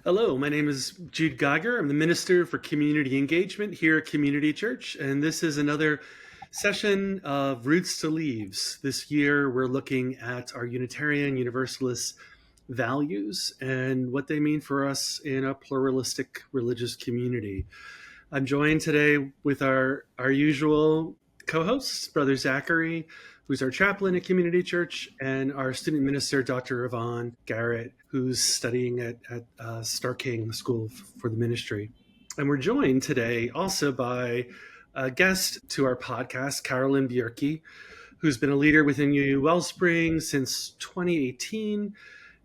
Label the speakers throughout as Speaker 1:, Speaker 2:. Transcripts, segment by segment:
Speaker 1: Hello, my name is Jude Geiger. I'm the Minister for Community Engagement here at Community Church, and this is another session of Roots to Leaves. This year, we're looking at our Unitarian Universalist values and what they mean for us in a pluralistic religious community. I'm joined today with our usual co-hosts, Brother Zachary, who's our chaplain at Community Church, and our student minister, Dr. Yvonne Garrett, who's studying at Starr King School for the Ministry. And we're joined today also by a guest to our podcast, Carolyn Bjerke, who's been a leader within UU Wellspring since 2018.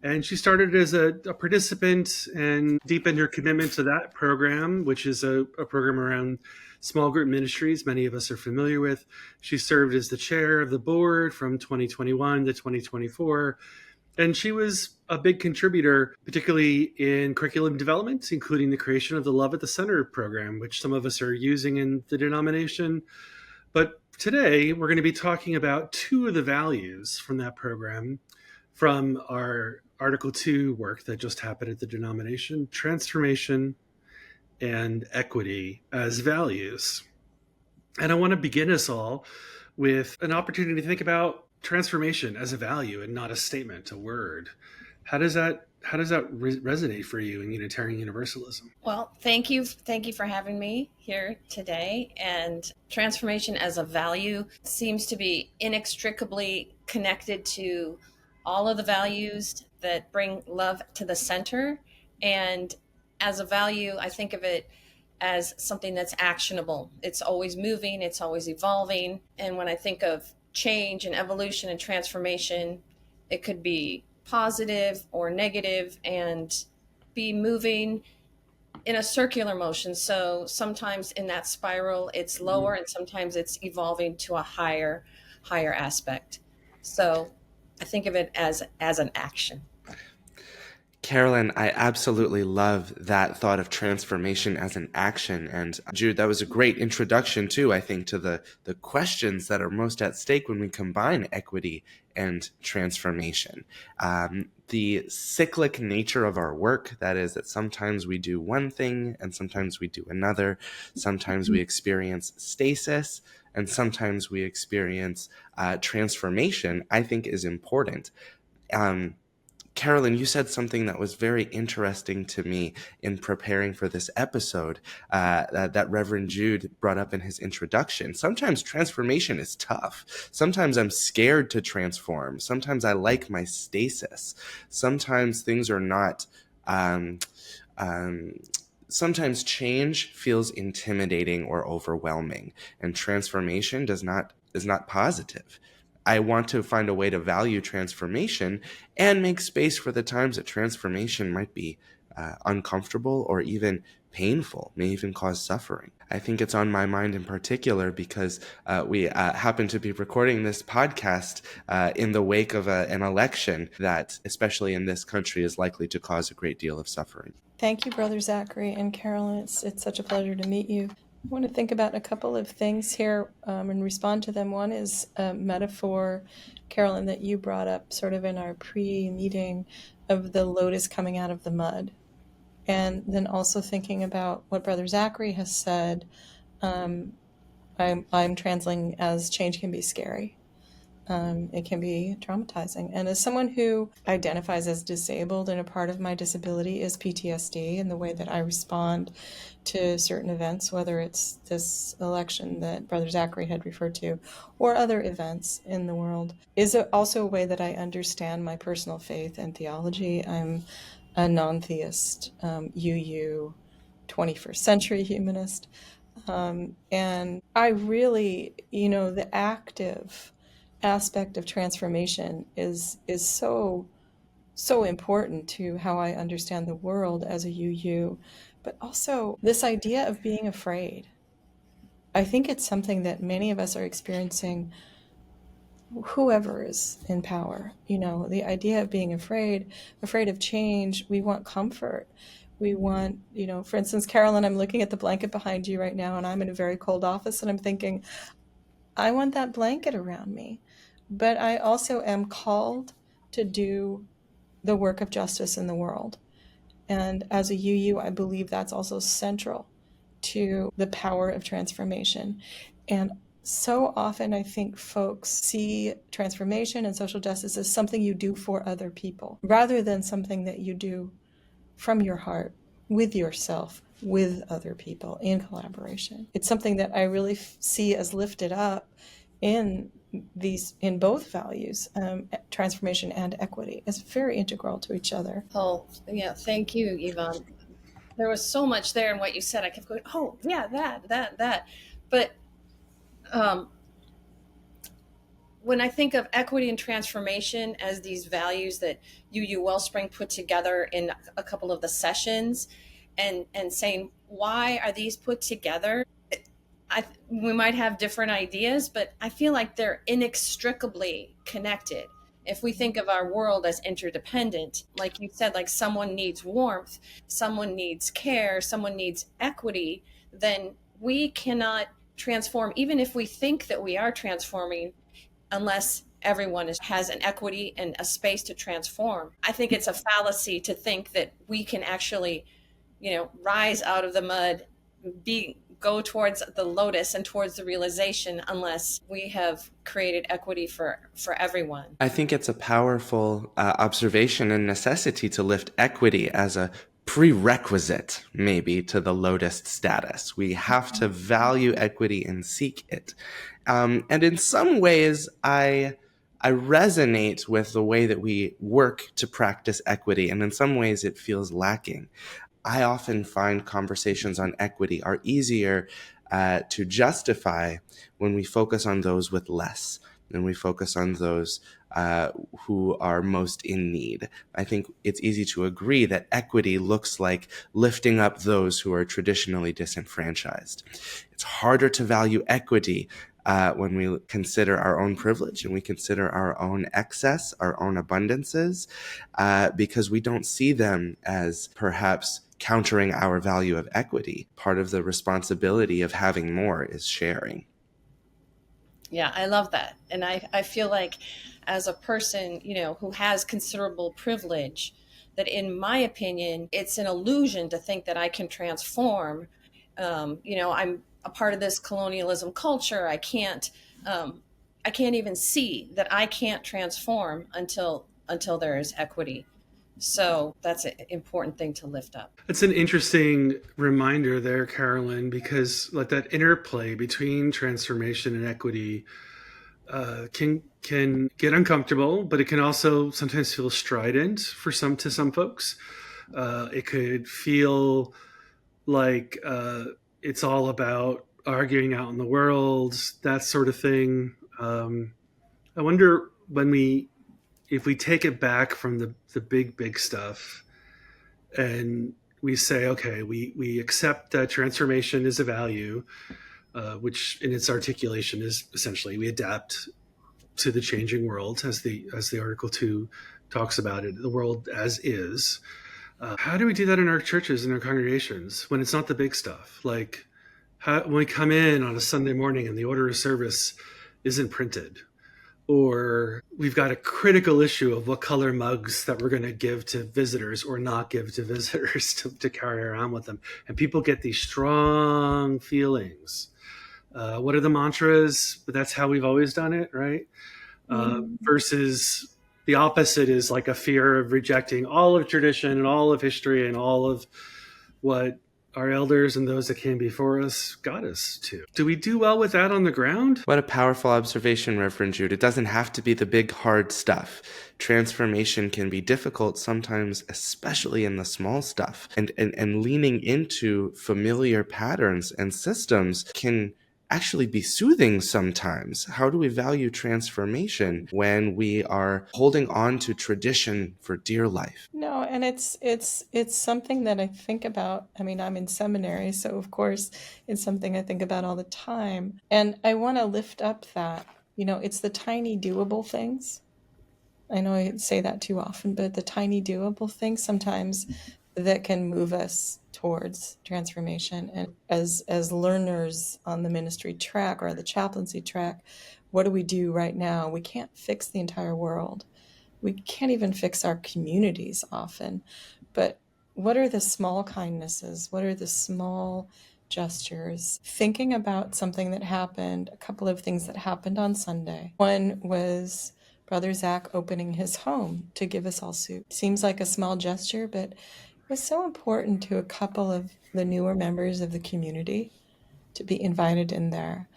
Speaker 1: And she started as a participant and deepened her commitment to that program, which is a program around small group ministries many of us are familiar with. She served as the chair of the board from 2021 to 2024. And she was a big contributor, particularly in curriculum development, including the creation of the Love at the Center program, which some of us are using in the denomination. But today, we're going to be talking about two of the values from that program from our Article 2 work that just happened at the denomination: transformation and equity as values. And I want to begin us all with an opportunity to think about transformation as a value and not a statement, a word. How does that resonate for you in Unitarian Universalism?
Speaker 2: Well, thank you for having me here today. And transformation as a value seems to be inextricably connected to all of the values that bring love to the center. And as a value, I think of it as something that's actionable. It's always moving, it's always evolving. And when I think of change and evolution and transformation, it could be positive or negative and be moving in a circular motion. So sometimes in that spiral, it's lower, and sometimes it's evolving to a higher aspect. So I think of it as an action.
Speaker 3: Carolyn, I absolutely love that thought of transformation as an action. And Jude, that was a great introduction too, I think, to the questions that are most at stake when we combine equity and transformation. The cyclic nature of our work, that is that sometimes we do one thing and sometimes we do another. Sometimes we experience stasis and sometimes we experience transformation, I think is important. Carolyn, you said something that was very interesting to me in preparing for this episode that Reverend Jude brought up in his introduction. Sometimes transformation is tough. Sometimes I'm scared to transform. Sometimes I like my stasis. Sometimes things are not... sometimes change feels intimidating or overwhelming, and transformation is not positive. I want to find a way to value transformation and make space for the times that transformation might be uncomfortable or even painful, may even cause suffering. I think it's on my mind in particular because we happen to be recording this podcast in the wake of an election that, especially in this country, is likely to cause a great deal of suffering.
Speaker 4: Thank you, Brother Zachary and Carolyn. It's such a pleasure to meet you. I want to think about a couple of things here and respond to them. One is a metaphor, Carolyn, that you brought up sort of in our pre-meeting of the lotus coming out of the mud. And then also thinking about what Brother Zachary has said, I'm translating as change can be scary. It can be traumatizing. And as someone who identifies as disabled, and a part of my disability is PTSD, and the way that I respond to certain events, whether it's this election that Brother Zachary had referred to, or other events in the world, is also a way that I understand my personal faith and theology. I'm a non-theist, UU 21st century humanist. And I really, the active aspect of transformation is so important to how I understand the world as a UU, but also this idea of being afraid. I think it's something that many of us are experiencing, whoever is in power. The idea of being afraid of change. We want comfort. We want, for instance, Carolyn, I'm looking at the blanket behind you right now, and I'm in a very cold office, and I'm thinking, I want that blanket around me. But I also am called to do the work of justice in the world. And as a UU, I believe that's also central to the power of transformation. And so often I think folks see transformation and social justice as something you do for other people, rather than something that you do from your heart, with yourself, with other people, in collaboration. It's something that I really see as lifted up in both values, transformation and equity. It's very integral to each other.
Speaker 2: Oh, yeah. Thank you, Yvonne. There was so much there in what you said. I kept going, oh, yeah, that. But when I think of equity and transformation as these values that UU Wellspring put together in a couple of the sessions, and saying, why are these put together? We might have different ideas, but I feel like they're inextricably connected. If we think of our world as interdependent, like you said, like someone needs warmth, someone needs care, someone needs equity, then we cannot transform, even if we think that we are transforming, unless everyone has an equity and a space to transform. I think it's a fallacy to think that we can actually, rise out of the mud, go towards the lotus and towards the realization, unless we have created equity for everyone.
Speaker 3: I think it's a powerful observation and necessity to lift equity as a prerequisite, maybe, to the lotus status. We have to value equity and seek it. And in some ways, I resonate with the way that we work to practice equity, and in some ways it feels lacking. I often find conversations on equity are easier to justify when we focus on those with less, and we focus on those who are most in need. I think it's easy to agree that equity looks like lifting up those who are traditionally disenfranchised. It's harder to value equity when we consider our own privilege and we consider our own excess, our own abundances, because we don't see them as perhaps countering our value of equity. Part of the responsibility of having more is sharing.
Speaker 2: Yeah, I love that. And I feel like as a person, who has considerable privilege, that in my opinion, it's an illusion to think that I can transform. I'm a part of this colonialism culture. I can't even see that I can't transform until there is equity. So that's an important thing to lift up.
Speaker 1: It's an interesting reminder there, Carolyn, because like that interplay between transformation and equity can get uncomfortable, but it can also sometimes feel strident to some folks. It could feel like it's all about arguing out in the world, that sort of thing. I wonder if we take it back from the big stuff and we say, okay, we accept that transformation is a value, which in its articulation is essentially we adapt to the changing world, as the Article 2 talks about it, the world as is. How do we do that in our churches and our congregations when it's not the big stuff? Like when we come in on a Sunday morning and the order of service isn't printed, or we've got a critical issue of what color mugs that we're going to give to visitors or not give to visitors to carry around with them. And people get these strong feelings. What are the mantras? But that's how we've always done it, right? Versus the opposite is like a fear of rejecting all of tradition and all of history and all of what our elders and those that came before us got us to. Do we do well with that on the ground?
Speaker 3: What a powerful observation, Reverend Jude. It doesn't have to be the big, hard stuff. Transformation can be difficult sometimes, especially in the small stuff. And leaning into familiar patterns and systems can actually be soothing sometimes. How do we value transformation when we are holding on to tradition for dear life?
Speaker 4: No, and it's something that I think about. I mean, I'm in seminary, so of course it's something I think about all the time. And I want to lift up that, it's the tiny doable things. I know I say that too often, but the tiny doable things sometimes that can move us towards transformation. And as learners on the ministry track or the chaplaincy track, what do we do right now? We can't fix the entire world. We can't even fix our communities often, but what are the small kindnesses? What are the small gestures? Thinking about something that happened, a couple of things that happened on Sunday. One was Brother Zach opening his home to give us all soup. Seems like a small gesture, but it was so important to a couple of the newer members of the community to be invited in there.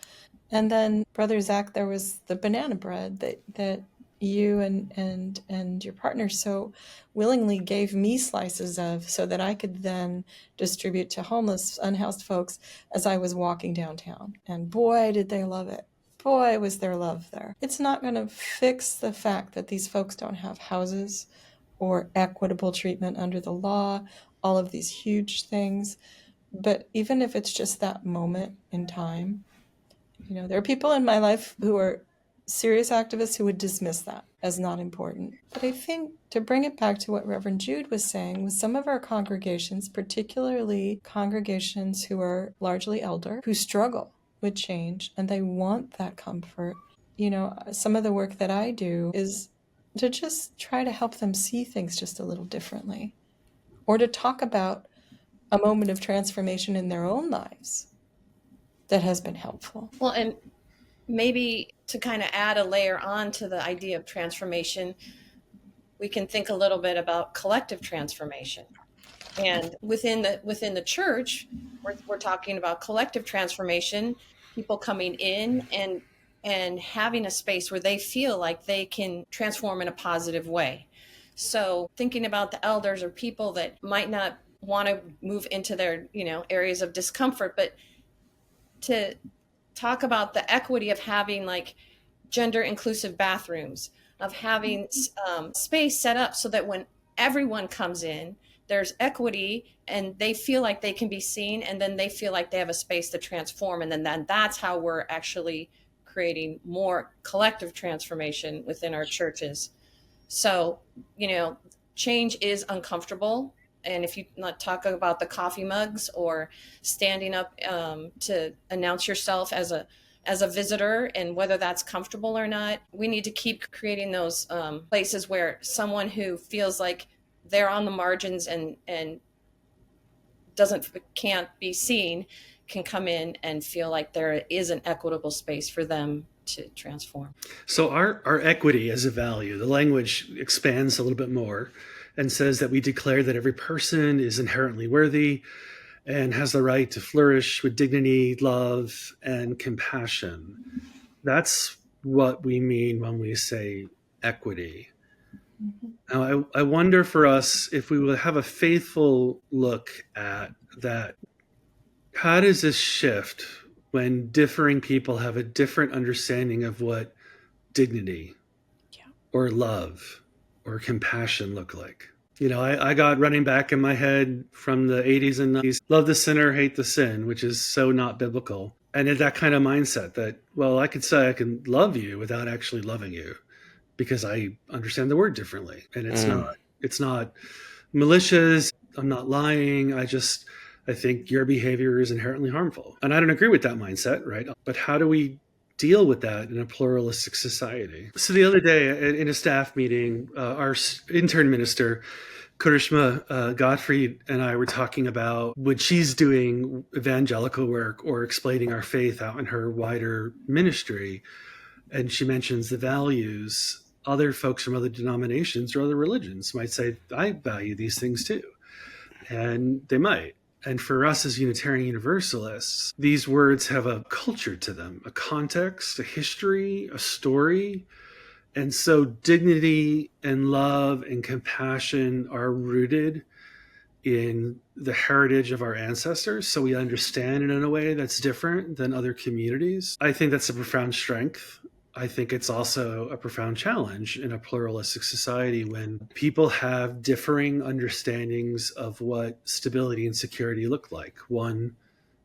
Speaker 4: And then, Brother Zach, there was the banana bread that you and your partner so willingly gave me slices of, so that I could then distribute to homeless, unhoused folks as I was walking downtown. And boy, did they love it. Boy, was there love there. It's not going to fix the fact that these folks don't have houses or equitable treatment under the law, all of these huge things. But even if it's just that moment in time, there are people in my life who are serious activists who would dismiss that as not important. But I think to bring it back to what Reverend Jude was saying, with some of our congregations, particularly congregations who are largely elder, who struggle with change and they want that comfort, some of the work that I do is to just try to help them see things just a little differently, or to talk about a moment of transformation in their own lives that has been helpful.
Speaker 2: Well, and maybe to kind of add a layer on to the idea of transformation, we can think a little bit about collective transformation. And within the church, we're talking about collective transformation, people coming in and having a space where they feel like they can transform in a positive way. So thinking about the elders or people that might not want to move into their, areas of discomfort, but to talk about the equity of having like gender inclusive bathrooms, of having space set up so that when everyone comes in, there's equity and they feel like they can be seen, and then they feel like they have a space to transform. And then that's how we're actually creating more collective transformation within our churches. So, change is uncomfortable. And if you not talk about the coffee mugs or standing up to announce yourself as a visitor, and whether that's comfortable or not, we need to keep creating those places where someone who feels like they're on the margins and can't be seen can come in and feel like there is an equitable space for them to transform.
Speaker 1: So our equity as a value, the language expands a little bit more and says that we declare that every person is inherently worthy and has the right to flourish with dignity, love, and compassion. That's what we mean when we say equity. Mm-hmm. Now, I wonder for us if we will have a faithful look at that. How does this shift when differing people have a different understanding of what dignity or love or compassion look like? I got running back in my head from the 80s and 90s, love the sinner, hate the sin, which is so not biblical. And in that kind of mindset that, well, I could say I can love you without actually loving you because I understand the word differently. And it's not malicious. I'm not lying. I think your behavior is inherently harmful. And I don't agree with that mindset, right? But how do we deal with that in a pluralistic society? So the other day in a staff meeting, our intern minister, Karishma Gottfried, and I were talking about when she's doing evangelical work or explaining our faith out in her wider ministry. And she mentions the values. Other folks from other denominations or other religions might say, I value these things too. And they might. And for us as Unitarian Universalists, these words have a culture to them, a context, a history, a story. And so dignity and love and compassion are rooted in the heritage of our ancestors. So we understand it in a way that's different than other communities. I think that's a profound strength. I think it's also a profound challenge in a pluralistic society when people have differing understandings of what stability and security look like. One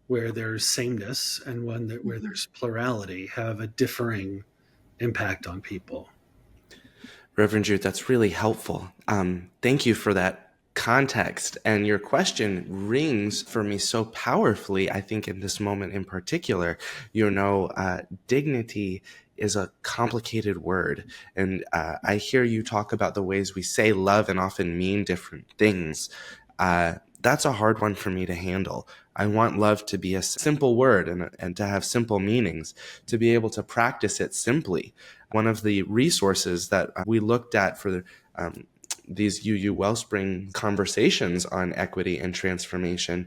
Speaker 1: where there's sameness and one where there's plurality have a differing impact on people.
Speaker 3: Reverend Jude, that's really helpful. Thank you for that context. And your question rings for me so powerfully, I think, in this moment in particular. Dignity is a complicated word. And I hear you talk about the ways we say love and often mean different things. that's a hard one for me to handle. I want love to be a simple word and to have simple meanings, to be able to practice it simply. One of the resources that we looked at for these UU Wellspring conversations on equity and transformation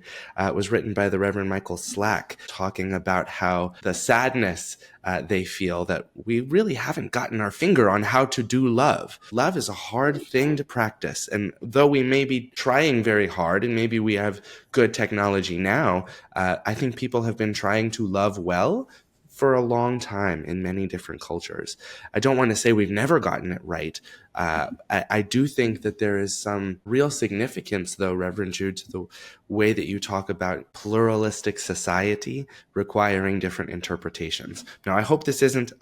Speaker 3: was written by the Reverend Michael Slack, talking about how the sadness they feel that we really haven't gotten our finger on how to do love. Love is a hard thing to practice. And though we may be trying very hard and maybe we have good technology now, I think people have been trying to love well for a long time in many different cultures. I don't want to say we've never gotten it right. I do think that there is some real significance, though, Reverend Jude, to the way that you talk about pluralistic society requiring different interpretations. Now, I hope this isn't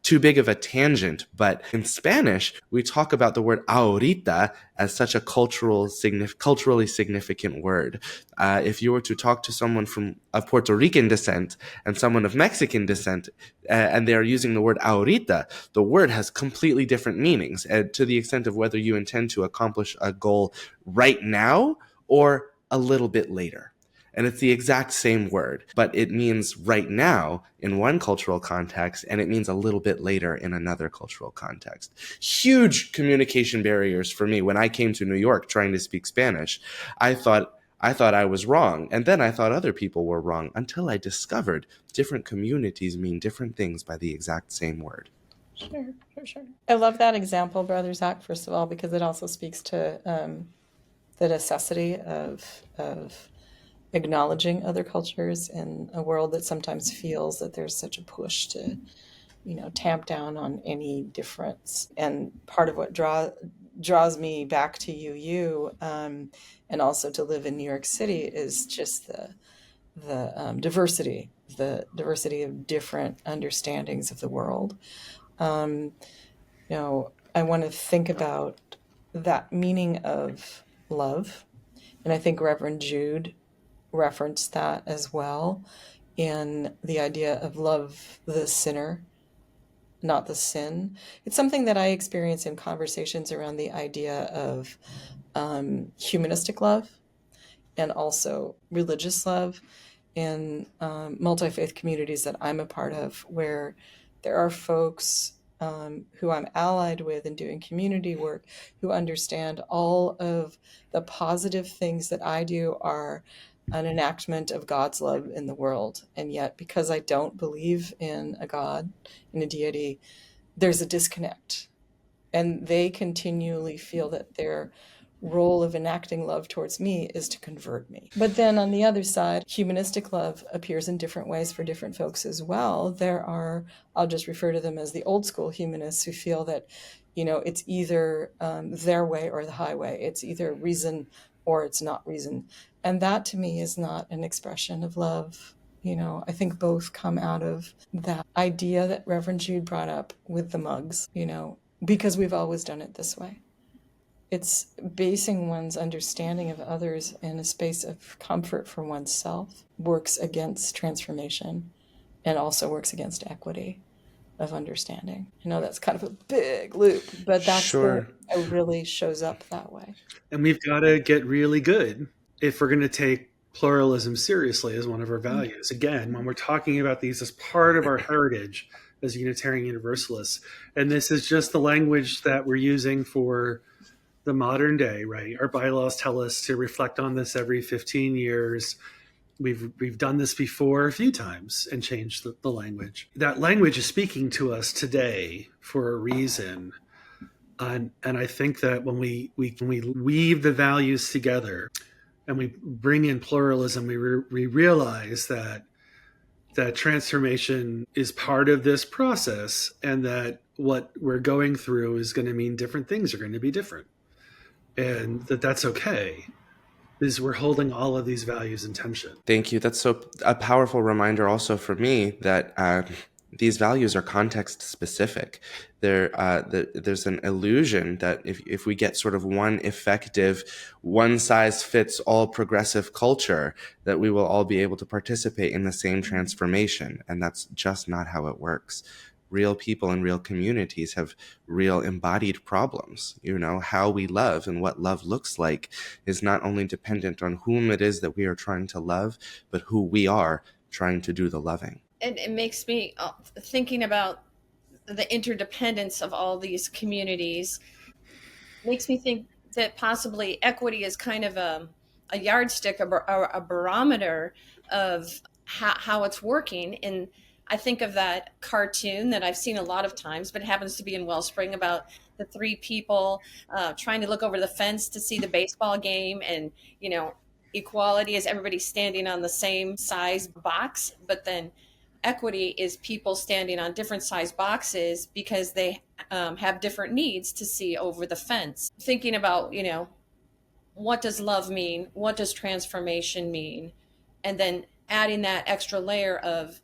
Speaker 3: too big of a tangent, but in Spanish, we talk about the word ahorita as such a culturally significant word. If you were to talk to someone of Puerto Rican descent and someone of Mexican descent, and they are using the word ahorita, the word has completely different meanings, to the extent of whether you intend to accomplish a goal right now or a little bit later. And it's the exact same word, but it means right now in one cultural context, and it means a little bit later in another cultural context. Huge communication barriers for me. When I came to New York trying to speak Spanish, I thought I was wrong, and then I thought other people were wrong, until I discovered different communities mean different things by the exact same word.
Speaker 4: Sure. I love that example, Brother Zach, first of all, because it also speaks to the necessity of acknowledging other cultures in a world that sometimes feels that there's such a push to, tamp down on any difference. And part of what draws me back to UU and also to live in New York City is just the diversity of different understandings of the world. I want to think about that meaning of love, and I think Reverend Jude referenced that as well in the idea of love the sinner, not the sin. It's something that I experience in conversations around the idea of humanistic love and also religious love in multi-faith communities that I'm a part of, where there are folks who I'm allied with and doing community work who understand all of the positive things that I do are an enactment of God's love in the world. And yet, because I don't believe in a God, in a deity, there's a disconnect. And they continually feel that their role of enacting love towards me is to convert me. But then on the other side, humanistic love appears in different ways for different folks as well. There are, I'll just refer to them as the old school humanists who feel that, it's either their way or the highway. It's either reason or it's not reason. And that to me is not an expression of love. I think both come out of that idea that Reverend Jude brought up with the mugs, because we've always done it this way. It's basing one's understanding of others in a space of comfort for oneself works against transformation and also works against equity of understanding. I know that's kind of a big loop, but that's
Speaker 3: Sure.
Speaker 4: It really shows up that way.
Speaker 1: And we've got to get really good if we're going to take pluralism seriously as one of our values. Again, when we're talking about these as part of our heritage as Unitarian Universalists, and this is just the language that we're using for the modern day, right? Our bylaws tell us to reflect on this every 15 years. We've done this before a few times and changed the language. That language is speaking to us today for a reason. And I think that when we weave the values together and we bring in pluralism, we realize that transformation is part of this process, and that what we're going through is going to mean different things are going to be different. And that's okay, is we're holding all of these values in tension.
Speaker 3: Thank you. That's a powerful reminder also for me that these values are context specific. There's an illusion that if we get sort of one effective, one size fits all progressive culture, that we will all be able to participate in the same transformation. And that's just not how it works. real people and real communities have real embodied problems. How we love and what love looks like is not only dependent on whom it is that we are trying to love, but who we are trying to do the loving.
Speaker 2: And it makes me thinking about the interdependence of all these communities, makes me think that possibly equity is kind of a yardstick, a barometer of how it's working. And I think of that cartoon that I've seen a lot of times, but it happens to be in Wellspring, about the three people trying to look over the fence to see the baseball game. And, equality is everybody standing on the same size box, but then equity is people standing on different size boxes because they have different needs to see over the fence. Thinking about, what does love mean? What does transformation mean? And then adding that extra layer of,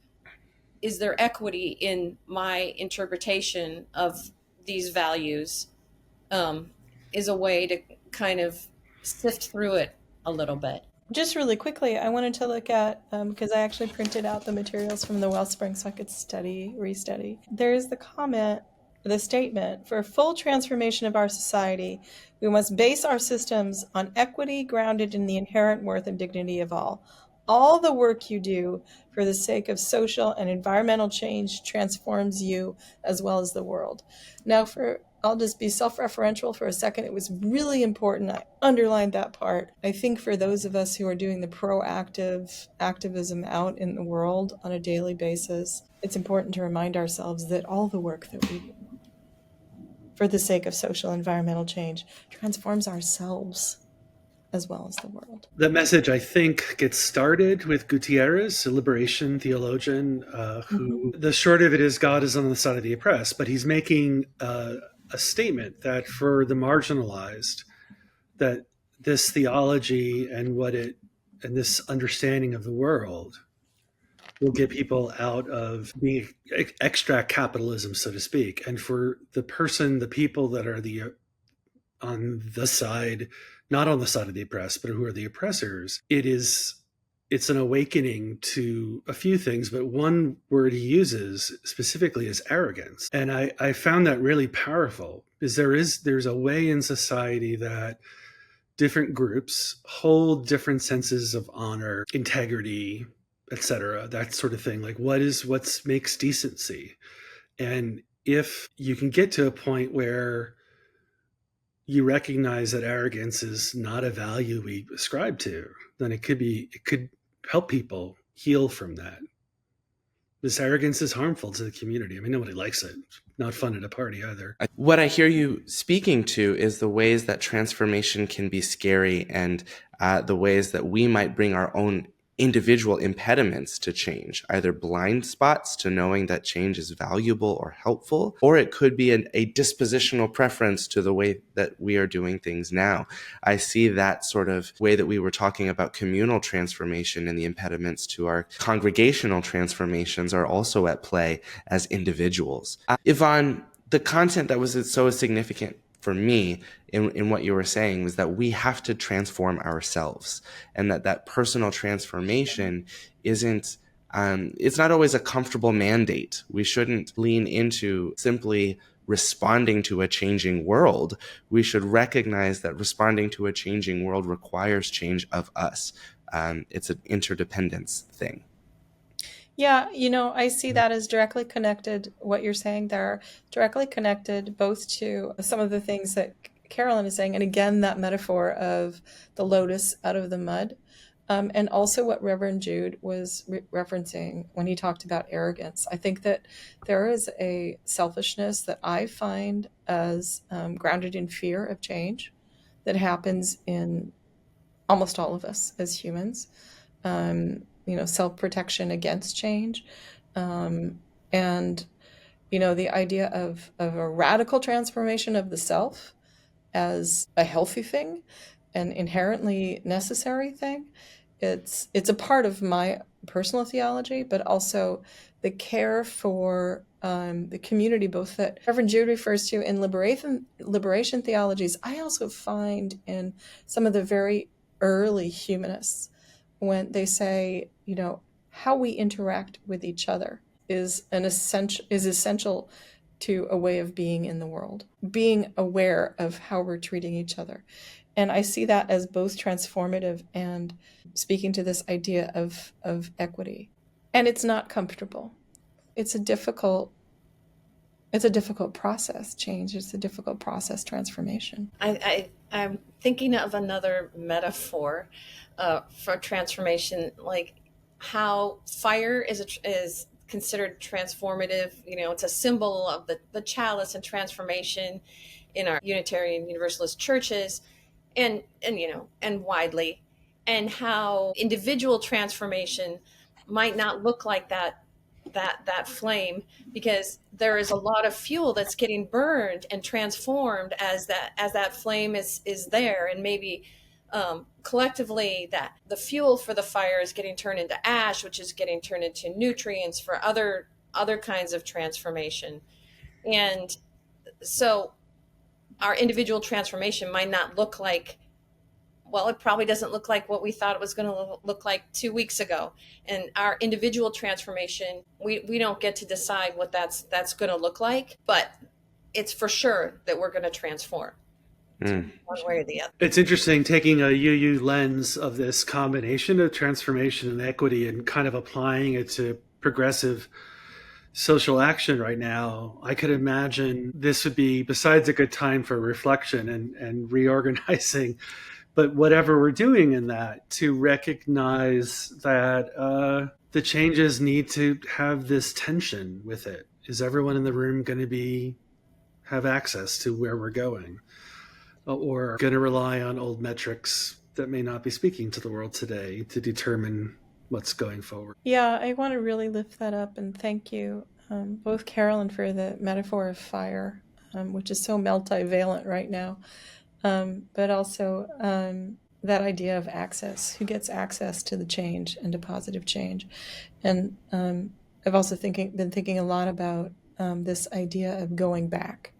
Speaker 2: is there equity in my interpretation of these values? Is a way to kind of sift through it a little bit.
Speaker 4: Just really quickly, I wanted to look at, because I actually printed out the materials from the Wellspring so I could restudy. There's the statement, for full transformation of our society, we must base our systems on equity grounded in the inherent worth and dignity of all. All the work you do for the sake of social and environmental change transforms you as well as the world. Now, I'll just be self-referential for a second. It was really important. I underlined that part. I think for those of us who are doing the proactive activism out in the world on a daily basis, it's important to remind ourselves that all the work that we do for the sake of social and environmental change transforms ourselves as well as the world.
Speaker 1: That message, I think, gets started with Gutierrez, a liberation theologian, who the short of it is God is on the side of the oppressed, but he's making a statement that for the marginalized, that this theology and this understanding of the world will get people out of being extract capitalism, so to speak. And for the people that are on the side, not on the side of the oppressed, but who are the oppressors, it's an awakening to a few things, but one word he uses specifically is arrogance. And I found that really powerful, because there's a way in society that different groups hold different senses of honor, integrity, etc., that sort of thing. Like what makes decency? And if you can get to a point where you recognize that arrogance is not a value we ascribe to, then it could help people heal from that. This arrogance is harmful to the community. I mean, nobody likes it. It's not fun at a party either.
Speaker 3: What I hear you speaking to is the ways that transformation can be scary, and the ways that we might bring our own individual impediments to change, either blind spots to knowing that change is valuable or helpful, or it could be a dispositional preference to the way that we are doing things now. I see that sort of way that we were talking about communal transformation, and the impediments to our congregational transformations are also at play as individuals. Yvonne, the content that was so significant for me in what you were saying was that we have to transform ourselves, and that personal transformation isn't, it's not always a comfortable mandate. We shouldn't lean into simply responding to a changing world. We should recognize that responding to a changing world requires change of us. It's an interdependence thing.
Speaker 4: Yeah, I see that as directly connected, what you're saying there, directly connected both to some of the things that Carolyn is saying, and again, that metaphor of the lotus out of the mud, and also what Reverend Jude was referencing when he talked about arrogance. I think that there is a selfishness that I find as grounded in fear of change that happens in almost all of us as humans. Self-protection against change. And, the idea of a radical transformation of the self as a healthy thing, an inherently necessary thing. It's a part of my personal theology, but also the care for the community, both that Reverend Jude refers to in liberation theologies. I also find in some of the very early humanists, when they say, how we interact with each other is essential to a way of being in the world, being aware of how we're treating each other. And I see that as both transformative and speaking to this idea of equity. And it's not comfortable. It's a difficult process, change. It's a difficult process, transformation.
Speaker 2: I'm thinking of another metaphor for transformation, like how fire is considered transformative. It's a symbol of the chalice and transformation in our Unitarian Universalist churches and widely, and how individual transformation might not look like that flame, because there is a lot of fuel that's getting burned and transformed as that flame is there, and maybe collectively that the fuel for the fire is getting turned into ash, which is getting turned into nutrients for other kinds of transformation. And so our individual transformation might not look like, well, it probably doesn't look like what we thought it was going to look like 2 weeks ago. And our individual transformation, we don't get to decide what that's going to look like, but it's for sure that we're going to transform one way or the other.
Speaker 1: It's interesting taking a UU lens of this combination of transformation and equity and kind of applying it to progressive social action right now. I could imagine this would be, besides a good time for reflection and reorganizing, but whatever we're doing in that, to recognize that the changes need to have this tension with it. Is everyone in the room going to have access to where we're going? Or going to rely on old metrics that may not be speaking to the world today to determine what's going forward?
Speaker 4: Yeah, I want to really lift that up and thank you, both Carolyn, for the metaphor of fire, which is so multivalent right now. But also that idea of access, who gets access to the change and to positive change. And I've also been thinking a lot about this idea of going back.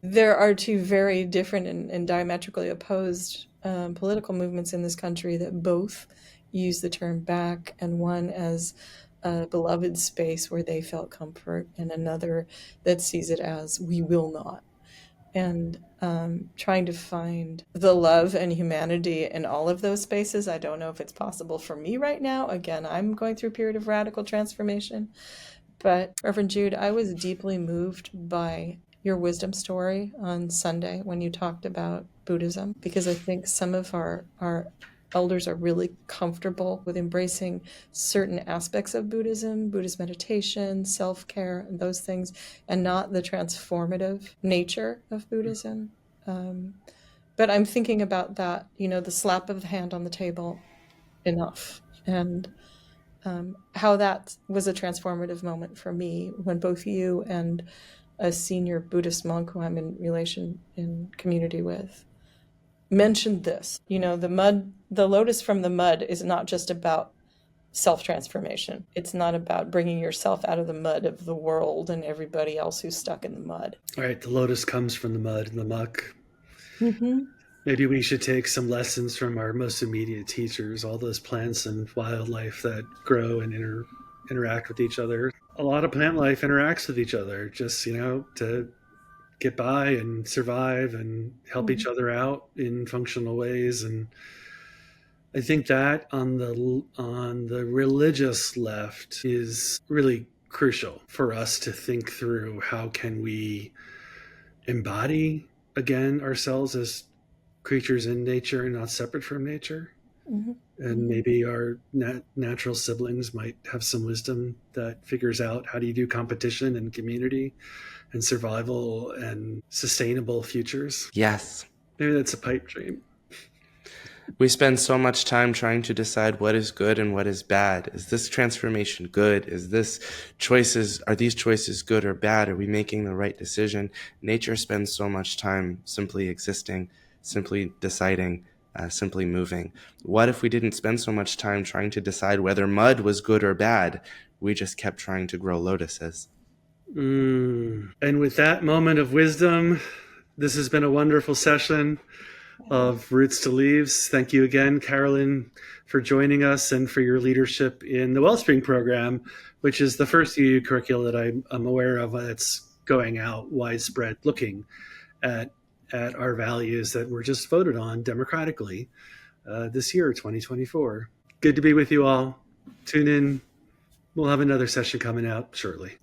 Speaker 4: There are two very different and diametrically opposed political movements in this country that both use the term back, and one as a beloved space where they felt comfort, and another that sees it as we will not. And trying to find the love and humanity in all of those spaces. I don't know if it's possible for me right now. Again, I'm going through a period of radical transformation. But Reverend Jude, I was deeply moved by your wisdom story on Sunday when you talked about Buddhism, because I think some of our elders are really comfortable with embracing certain aspects of Buddhism, Buddhist meditation, self-care, and those things, and not the transformative nature of Buddhism. But I'm thinking about that, the slap of the hand on the table, enough, and how that was a transformative moment for me when both you and a senior Buddhist monk who I'm in community with mentioned this. The lotus from the mud is not just about self-transformation. It's not about bringing yourself out of the mud of the world and everybody else who's stuck in the mud.
Speaker 1: All right, the lotus comes from the mud and the muck.
Speaker 4: Mm-hmm.
Speaker 1: Maybe we should take some lessons from our most immediate teachers, all those plants and wildlife that grow and interact with each other. A lot of plant life interacts with each other just, to get by and survive and help each other out in functional ways. And I think that on the religious left is really crucial for us to think through. How can we embody again ourselves as creatures in nature and not separate from nature? Mm-hmm. And maybe our natural siblings might have some wisdom that figures out how do you do competition and community and survival and sustainable futures.
Speaker 3: Yes.
Speaker 1: Maybe that's a pipe dream.
Speaker 3: We spend so much time trying to decide what is good and what is bad. Is this transformation good? Are these choices good or bad? Are we making the right decision? Nature spends so much time simply existing, simply deciding, simply moving. What if we didn't spend so much time trying to decide whether mud was good or bad? We just kept trying to grow lotuses.
Speaker 1: And with that moment of wisdom, this has been a wonderful session. of Roots to Leaves. Thank you again, Carolyn, for joining us and for your leadership in the Wellspring program, which is the first UU curricula that I'm aware of that's going out widespread, looking at our values that were just voted on democratically this year, 2024. Good to be with you all. Tune in. We'll have another session coming out shortly.